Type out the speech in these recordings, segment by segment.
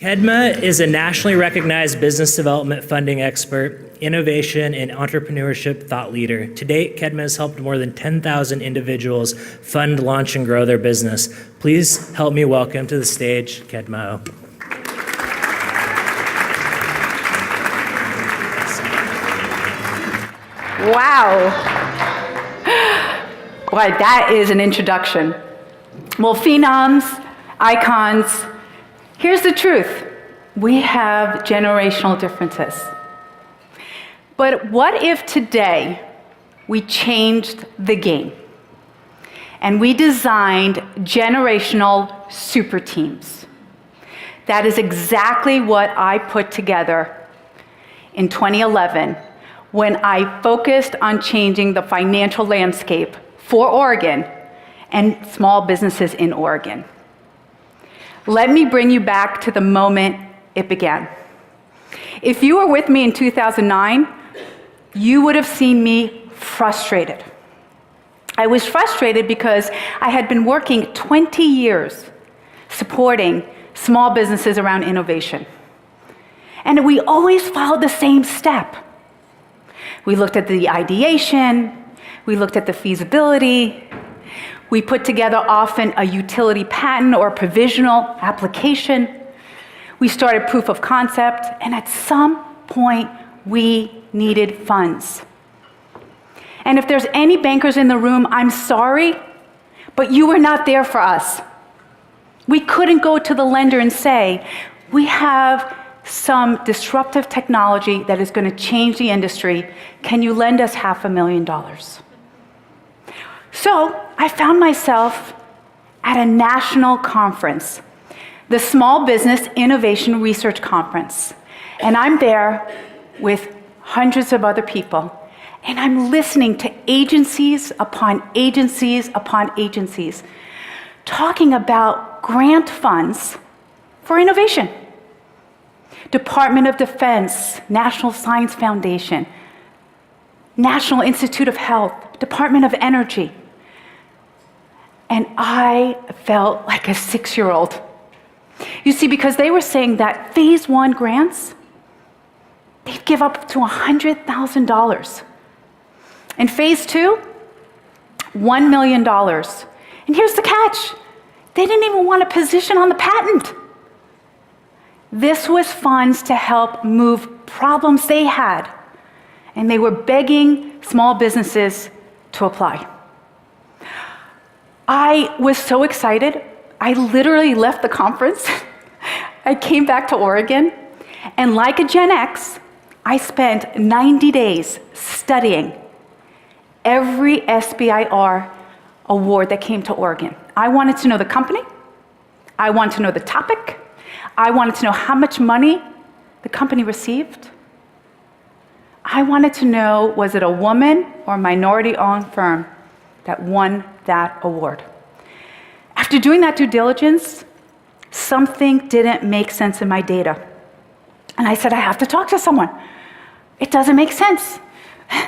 Kedma is a nationally recognized business development funding expert, innovation and entrepreneurship thought leader. To date, Kedma has helped more than 10,000 individuals fund, launch, and grow their business. Please help me welcome to the stage, Kedma Ough. Wow. Boy, that is an introduction. Well, phenoms, icons, here's the truth. We have generational differences. But what if today we changed the game and we designed generational super teams? That is exactly what I put together in 2011 when I focused on changing the financial landscape for Oregon and small businesses in Oregon. Let me bring you back to the moment it began. If you were with me in 2009, you would have seen me frustrated. I was frustrated because I had been working 20 years supporting small businesses around innovation. And we always followed the same step. We looked at the ideation, we looked at the feasibility, we put together often a utility patent or a provisional application. We started proof of concept, and at some point, we needed funds. And if there's any bankers in the room, I'm sorry, but you were not there for us. We couldn't go to the lender and say, we have some disruptive technology that is going to change the industry. Can you lend us $500,000? So I found myself at a national conference, the Small Business Innovation Research Conference. And I'm there with hundreds of other people. And I'm listening to agencies upon agencies upon agencies talking about grant funds for innovation. Department of Defense, National Science Foundation, National Institute of Health, Department of Energy. And I felt like a 6-year-old. You see, because they were saying that phase 1 grants, they'd give up to $100,000. And phase 2, $1 million. And here's the catch. They didn't even want a position on the patent. This was funds to help move problems they had. And they were begging small businesses to apply. I was so excited, I literally left the conference. I came back to Oregon, and like a Gen X, I spent 90 days studying every SBIR award that came to Oregon. I wanted to know the company, I wanted to know the topic, I wanted to know how much money the company received. I wanted to know, was it a woman or minority-owned firm that won that award? After doing that due diligence, something didn't make sense in my data. And I said, I have to talk to someone. It doesn't make sense.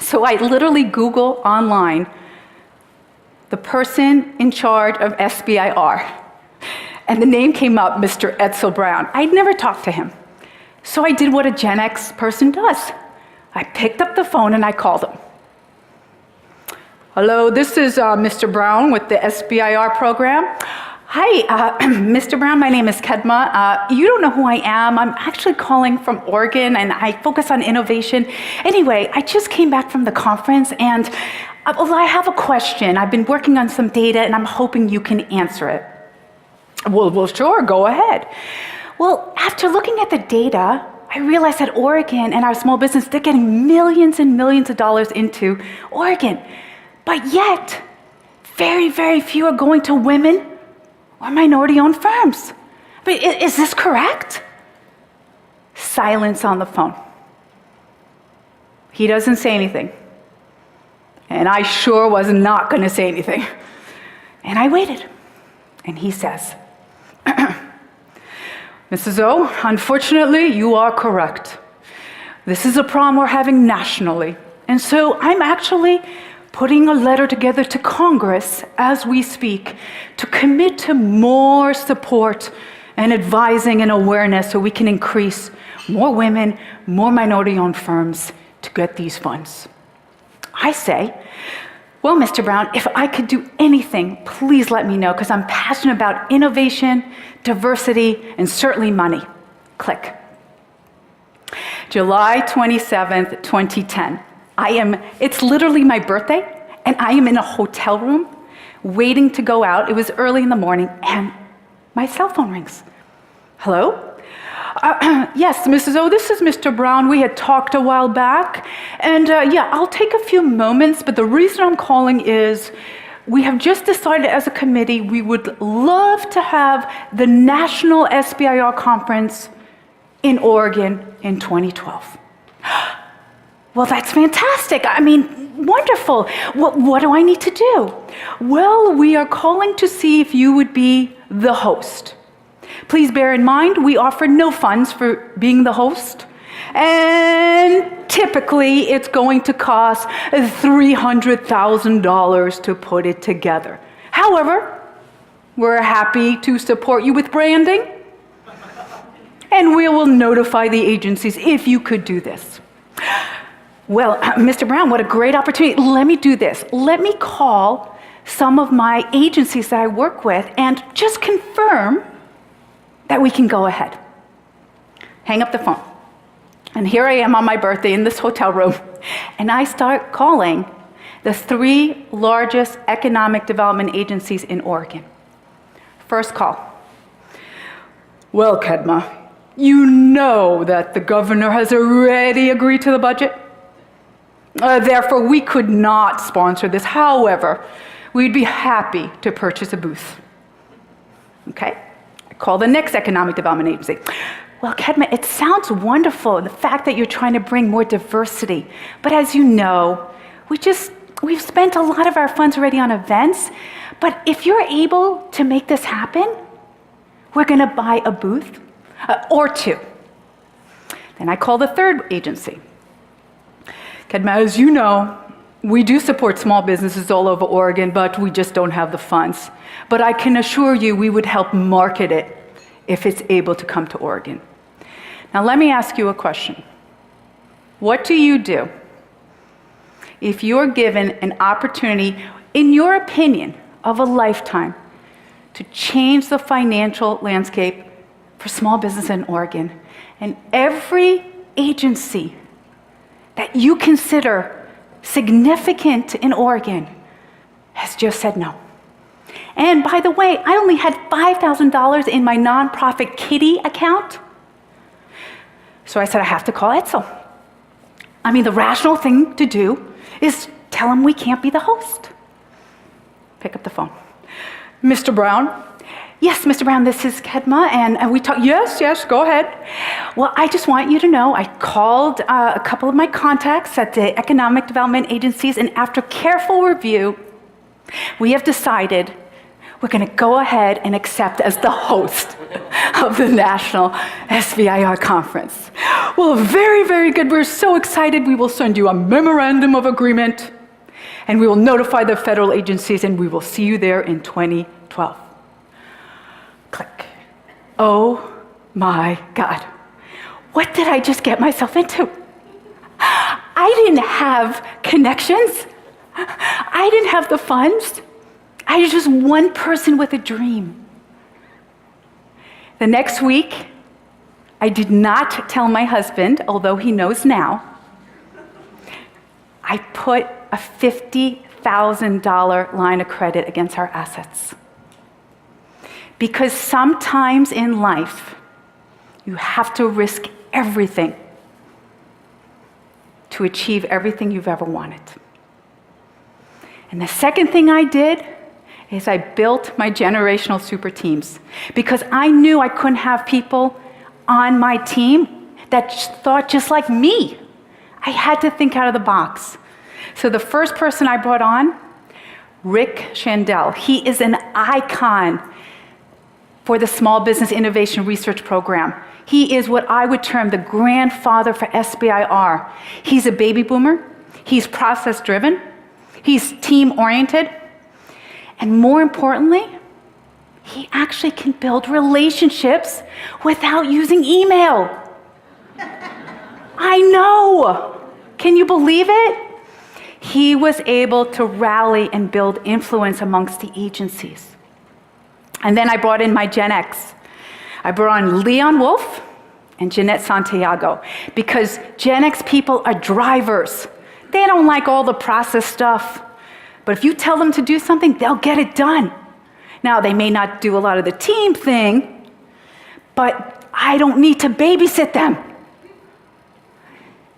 So I literally Google online the person in charge of SBIR. And the name came up, Mr. Edsel Brown. I'd never talked to him. So I did what a Gen X person does. I picked up the phone and I called him. Hello, this is Mr. Brown with the SBIR program. Hi, Mr. Brown, my name is Kedma. You don't know who I am. I'm actually calling from Oregon, and I focus on innovation. Anyway, I just came back from the conference, and I have a question. I've been working on some data, and I'm hoping you can answer it. Well, sure, go ahead. Well, after looking at the data, I realized that Oregon and our small business, they're getting millions and millions of dollars into Oregon. But yet, very, very few are going to women or minority-owned firms. But is this correct? Silence on the phone. He doesn't say anything. And I sure was not going to say anything. And I waited. And he says, Mrs. Ough, unfortunately, you are correct. This is a problem we're having nationally. And so I'm actually putting a letter together to Congress as we speak to commit to more support and advising and awareness so we can increase more women, more minority-owned firms to get these funds. I say, well, Mr. Brown, if I could do anything, please let me know, because I'm passionate about innovation, diversity, and certainly money. Click. July 27th, 2010. It's literally my birthday, and I am in a hotel room waiting to go out. It was early in the morning, and my cell phone rings. Hello? Yes, Mrs. O, this is Mr. Brown. We had talked a while back. And yeah, I'll take a few moments, but the reason I'm calling is we have just decided as a committee we would love to have the National SBIR Conference in Oregon in 2012. Well, that's fantastic. I mean, wonderful. What do I need to do? Well, we are calling to see if you would be the host. Please bear in mind, we offer no funds for being the host. And typically, it's going to cost $300,000 to put it together. However, we're happy to support you with branding. And we will notify the agencies if you could do this. Well, Mr. Brown, what a great opportunity. Let me do this. Let me call some of my agencies that I work with and just confirm that we can go ahead. Hang up the phone. And here I am on my birthday in this hotel room, and I start calling the 3 largest economic development agencies in Oregon. First call. Well, Kedma, you know that the governor has already agreed to the budget. Therefore, we could not sponsor this. However, we'd be happy to purchase a booth. Okay? I call the next economic development agency. Well, Kedma, it sounds wonderful, the fact that you're trying to bring more diversity. But as you know, we've spent a lot of our funds already on events. But if you're able to make this happen, we're going to buy a booth or 2. Then I call the third agency. Kedma, as you know, we do support small businesses all over Oregon, but we just don't have the funds. But I can assure you we would help market it if it's able to come to Oregon. Now let me ask you a question. What do you do if you're given an opportunity, in your opinion, of a lifetime to change the financial landscape for small business in Oregon, and every agency that you consider significant in Oregon has just said no? And by the way, I only had $5,000 in my nonprofit kitty account. So I said, I have to call Edsel. I mean, the rational thing to do is tell him we can't be the host. Pick up the phone. Mr. Brown? Yes, Mr. Brown, this is Kedma, and we talked. Yes, go ahead. Well, I just want you to know I called a couple of my contacts at the economic development agencies, and after careful review, we have decided we're going to go ahead and accept as the host of the National SBIR Conference. Well, very, very good. We're so excited. We will send you a memorandum of agreement, and we will notify the federal agencies, and we will see you there in 2012. Click. Oh my God. What did I just get myself into? I didn't have connections. I didn't have the funds. I was just one person with a dream. The next week, I did not tell my husband, although he knows now. I put a $50,000 line of credit against our assets. Because sometimes in life, you have to risk everything to achieve everything you've ever wanted. And the second thing I did is I built my generational super teams, because I knew I couldn't have people on my team that thought just like me. I had to think out of the box. So the first person I brought on, Rick Shandell. He is an icon for the Small Business Innovation Research Program. He is what I would term the grandfather for SBIR. He's a baby boomer. He's process-driven. He's team-oriented. And more importantly, he actually can build relationships without using email. I know. Can you believe it? He was able to rally and build influence amongst the agencies. And then I brought in my Gen X. I brought on Leon Wolf and Jeanette Santiago, because Gen X people are drivers. They don't like all the process stuff. But if you tell them to do something, they'll get it done. Now, they may not do a lot of the team thing, but I don't need to babysit them.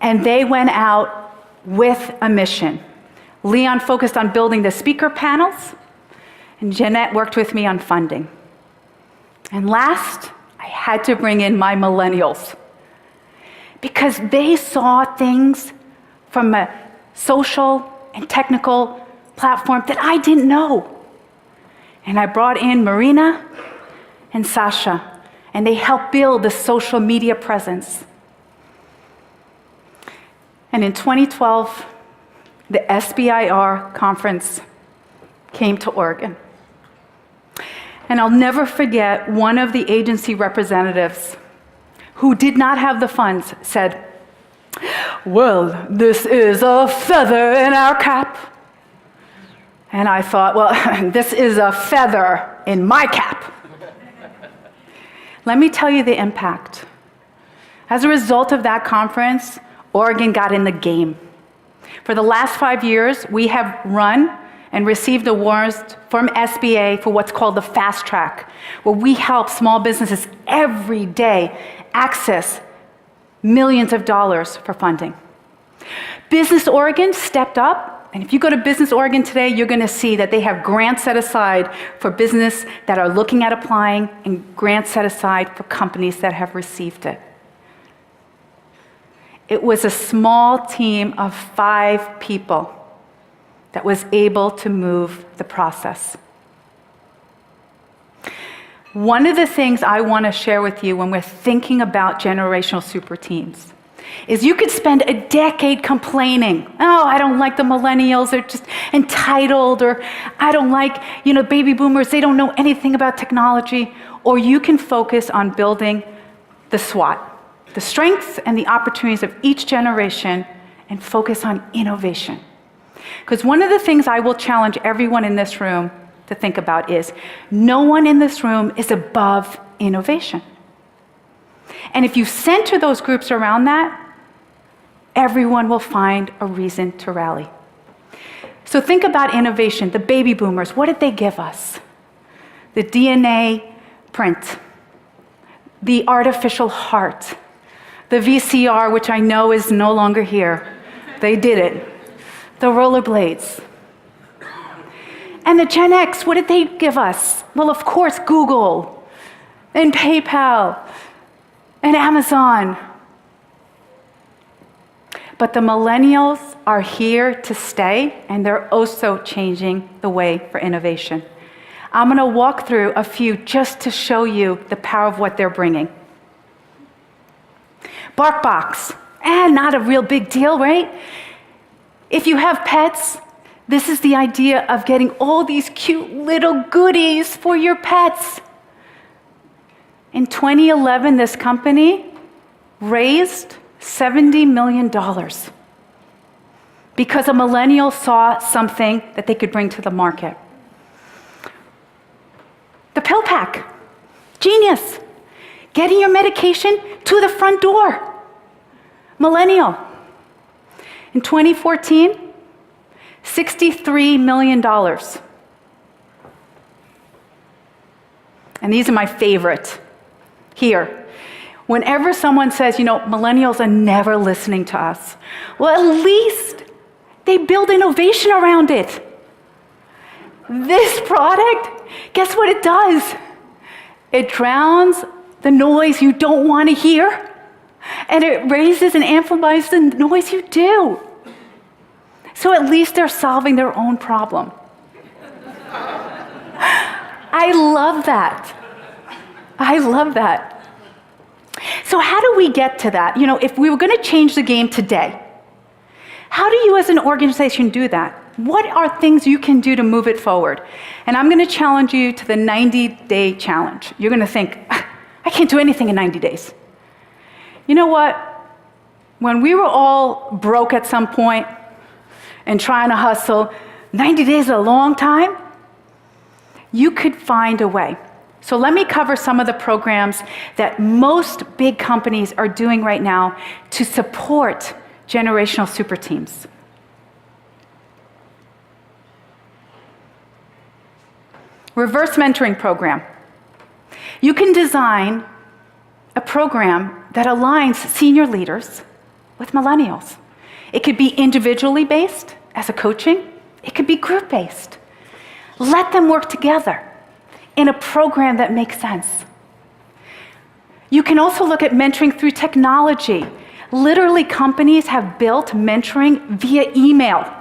And they went out with a mission. Leon focused on building the speaker panels, and Jeanette worked with me on funding. And last, I had to bring in my millennials, because they saw things from a social and technical platform that I didn't know. And I brought in Marina and Sasha, and they helped build the social media presence. And in 2012, the SBIR conference came to Oregon. And I'll never forget, one of the agency representatives who did not have the funds said, "Well, this is a feather in our cap." And I thought, well, this is a feather in my cap. Let me tell you the impact. As a result of that conference, Oregon got in the game. For the last 5 years, we have run and received awards from SBA for what's called the Fast Track, where we help small businesses every day access millions of dollars for funding. Business Oregon stepped up, and if you go to Business Oregon today, you're going to see that they have grants set aside for business that are looking at applying, and grants set aside for companies that have received it. It was a small team of 5 people that was able to move the process. One of the things I want to share with you when we're thinking about generational super teams is you could spend a decade complaining, "Oh, I don't like the millennials, they're just entitled," or "I don't like, baby boomers, they don't know anything about technology." Or you can focus on building the SWOT, the strengths and the opportunities of each generation, and focus on innovation. Because one of the things I will challenge everyone in this room to think about is, no one in this room is above innovation. And if you center those groups around that, everyone will find a reason to rally. So think about innovation. The baby boomers, what did they give us? The DNA print, the artificial heart, the VCR, which I know is no longer here. They did it. The rollerblades. And the Gen X, what did they give us? Well, of course, Google and PayPal and Amazon. But the millennials are here to stay, and they're also changing the way for innovation. I'm going to walk through a few just to show you the power of what they're bringing. BarkBox, not a real big deal, right? If you have pets, this is the idea of getting all these cute little goodies for your pets. In 2011, this company raised $70 million because a millennial saw something that they could bring to the market. The pill pack, genius. Getting your medication to the front door. Millennial. In 2014, $63 million. And these are my favorite here. Whenever someone says, millennials are never listening to us, well, at least they build innovation around it. This product, guess what it does? It drowns the noise you don't want to hear, and it raises and amplifies the noise you do. So at least they're solving their own problem. I love that. I love that. So how do we get to that? If we were going to change the game today, how do you as an organization do that? What are things you can do to move it forward? And I'm going to challenge you to the 90-day challenge. You're going to think, I can't do anything in 90 days. You know what? When we were all broke at some point and trying to hustle, 90 days is a long time. You could find a way. So let me cover some of the programs that most big companies are doing right now to support generational super teams. Reverse mentoring program. You can design a program that aligns senior leaders with millennials. It could be individually based as a coaching. It could be group based. Let them work together in a program that makes sense. You can also look at mentoring through technology. Literally, companies have built mentoring via email.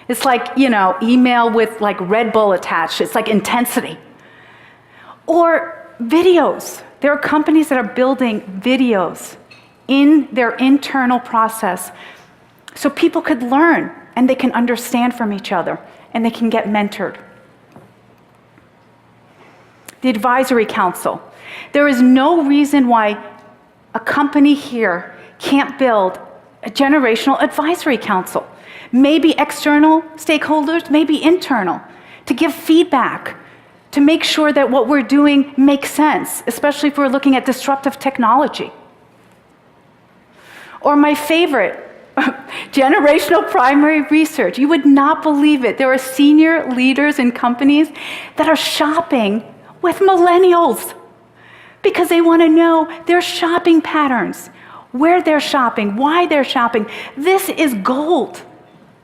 It's like, email with like Red Bull attached. It's like intensity. Or videos. There are companies that are building videos in their internal process so people could learn and they can understand from each other and they can get mentored. The advisory council. There is no reason why a company here can't build a generational advisory council. Maybe external stakeholders, maybe internal, to give feedback, to make sure that what we're doing makes sense, especially if we're looking at disruptive technology. Or my favorite, generational primary research. You would not believe it. There are senior leaders in companies that are shopping with millennials because they want to know their shopping patterns, where they're shopping, why they're shopping. This is gold.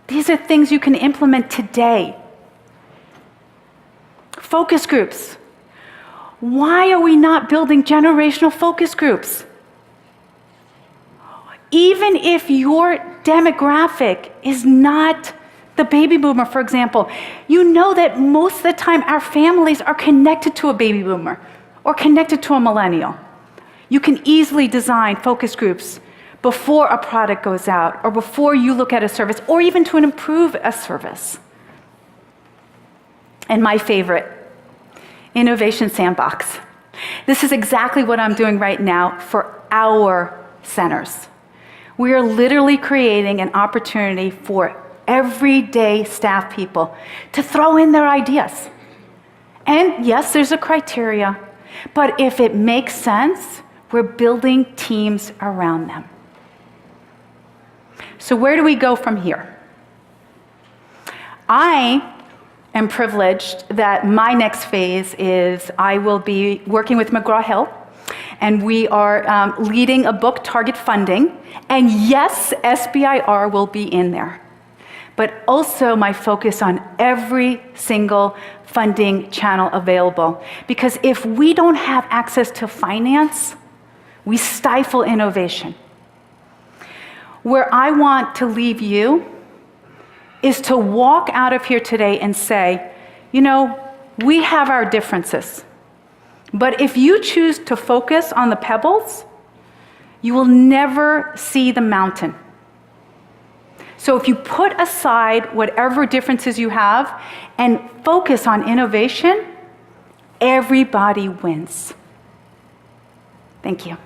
These are things you can implement today. Focus groups. Why are we not building generational focus groups? Even if your demographic is not the baby boomer, for example, you know that most of the time our families are connected to a baby boomer or connected to a millennial. You can easily design focus groups before a product goes out or before you look at a service or even to improve a service. And my favorite, Innovation Sandbox. This is exactly what I'm doing right now for our centers. We are literally creating an opportunity for everyday staff people to throw in their ideas. And yes, there's a criteria, but if it makes sense, we're building teams around them. So where do we go from here? I am privileged that my next phase is I will be working with McGraw-Hill, and we are leading a book, Target Funding, and yes, SBIR will be in there. But also my focus on every single funding channel available. Because if we don't have access to finance, we stifle innovation. Where I want to leave you is to walk out of here today and say, we have our differences. But if you choose to focus on the pebbles, you will never see the mountain. So if you put aside whatever differences you have and focus on innovation, everybody wins. Thank you.